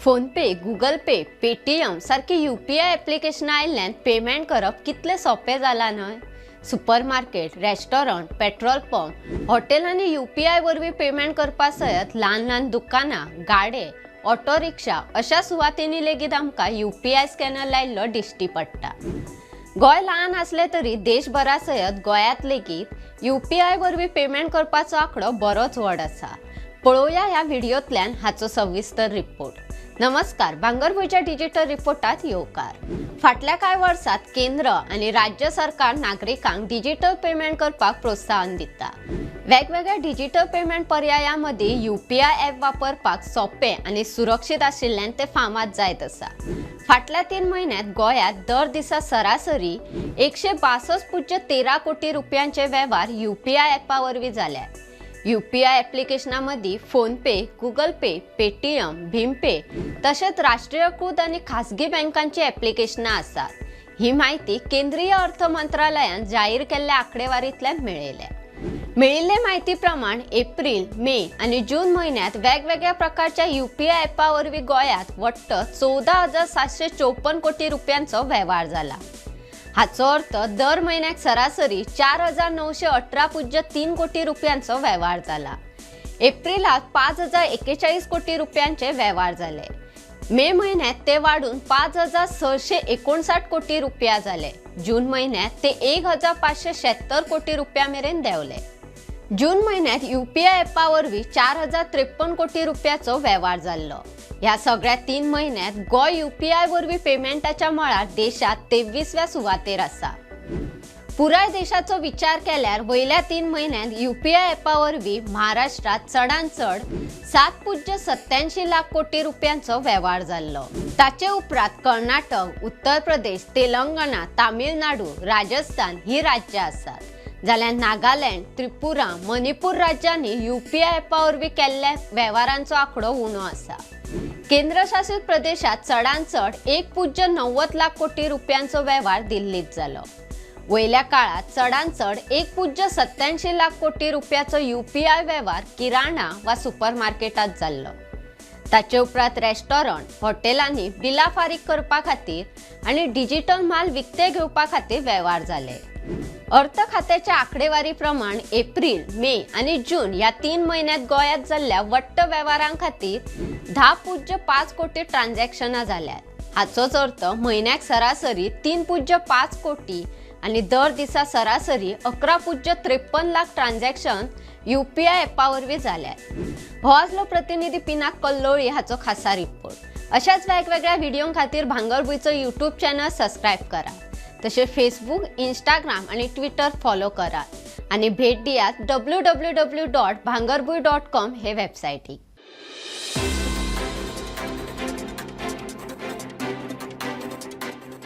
PhonePe, Google पे, Paytm सारखी UPI ॲप्लिकेशनां आयिल्ल्यान payment करप कितले सोंपें जालां न्हय। सुपरमार्केट, रेस्टॉरंट, पेट्रोल पंप, हॉटेलांनी UPI वरवीं पेमेंट करपा सयत ल्हान ल्हान दुकानां, गाडे, ऑटो रिक्षा अशा सुवातींनी लेगीत आमकां UPI स्कॅनर लायिल्लो दिश्टी पडटा। गोंय ल्हान आसलें तरी देशभरा सयत गोंयांत लेगीत UPI वरवीं पेमेंट करपाचो आंकडो बरोच व्हड आसा। पळोवया ह्या व्हिडिओंतल्यान हाचो सविस्तर रिपोर्ट। नमस्कार, भांगरभूंयच्या डिजिटल रिपोर्टात येवकार। फाटल्या कांय वर्सांत केंद्र आनी राज्य सरकार नागरिकांक डिजिटल पेमेंट करपाक प्रोत्साहन दिता। वेगवेगळ्या डिजिटल पेमेंट पर्यायां मदीं UPI ॲप वापरपाक सोंपें आनी सुरक्षीत आशिल्ल्यान ते फामाद जायत आसा। फाटल्या 3 म्हयन्यांत गोंयांत दर दिसा सरासरी 162.13 कोटी रुपयांचे वेव्हार UPI ॲपा वरवीं जाल्यात। UPI ॲप्लिकेशनां मदीं फोनपे, गूगल पे, पेटीएम, भीम पे तशेंच राष्ट्रीयकृत आनी खासगी बँकांची ॲप्लिकेशनां आसात। ही माहिती केंद्रीय अर्थ मंत्रालयान जाहीर केल्ल्या आंकडेवारींतल्यान मेळिल्ले माहिती प्रमाण एप्रिल, मे आनी जून म्हयन्यांत वेगवेगळ्या प्रकारच्या UPI ॲपा वरवीं गोंयांत वट्ट 14,754 कोटी रुपयांचो वेव्हार जाला। हाचो अर्थ दर म्हयन्याक सरासरी 4,918.3 कोटी रुपयांचो वेव्हार जाला। एप्रिलात 5,041 कोटी रुपयांचे वेव्हार जाले। मे म्हयन्यात ते वाढून 5,659 कोटी रुपया जाले। जून म्हयन्यात ते 1,576 कोटी रुपया मेरेन देंवले। जून म्हयन्यात UPI ॲपा वरवीं 4,053 कोटी रुपयाचो वेव्हार जाल्लो। ह्या सगळ्या 3 म्हयन्यांत गोंय UPI वरवीं पेमेंटाच्या मळार देशात 23व्या सुवातेर आसा। पुराय देशाचो विचार केल्यार वयल्या 3 म्हयन्यांत UPI ॲपा वरवीं महाराष्ट्रात चडांत चड 7.87 लाख कोटी रुपयांचो वेव्हार जाल्लो। ताचे उपरांत कर्नाटक, उत्तर प्रदेश, तेलंगणा, तामिळनाडू, राजस्थान ही राज्यां आसात। जाल्यार नागालँड, त्रिपुरा, मणिपूर राज्यांनी UPI ॲपा वरवीं केल्ल्या वेव्हारांचो आंकडो उणो आसा। केंद्रशासित प्रदेशात चडांत चड 1.90 लाख कोटी रुपयांचो वेव्हार दिल्लीत जालो। वयल्या काळात चडांत चड 1.87 लाख कोटी रुपयाचो UPI वेव्हार किराणा वा सुपरमार्केटात जाल्लो। ताचे उपरांत रेस्टॉरंट, हॉटेलांनी बिलां फारीक करपा खातीर आनी डिजिटल माल विकते घेवपा खातीर वेव्हार जाले। अर्थ खात्याच्या आंकडेवारी प्रमाण एप्रिल, मे आनी जून ह्या 3 म्हयन्यांत गोंयांत जाल्ल्या वट्ट वेव्हारां खातीर 10.5 कोटी ट्रान्झॅक्शनां जाल्यात। हाचोच अर्थ म्हयन्याक सरासरी 3.5 कोटी आनी दर दिसा सरासरी 11.53 लाख ट्रान्झॅक्शन UPI ॲपा वरवीं जाल्यात। हो आसलो प्रतिनिधी पिनाक कल्लोळी हाचो खासा रिपोर्ट। अशाच वेगवेगळ्या व्हिडिओं खातीर भांगरभूंयचो YouTube चॅनल सबस्क्रायब करा। तशेंच फेसबुक, इंस्टाग्राम आनी ट्विटर फॉलो करात आनी भेट दियात www.bhangarbuy.com हे वेबसायटीक।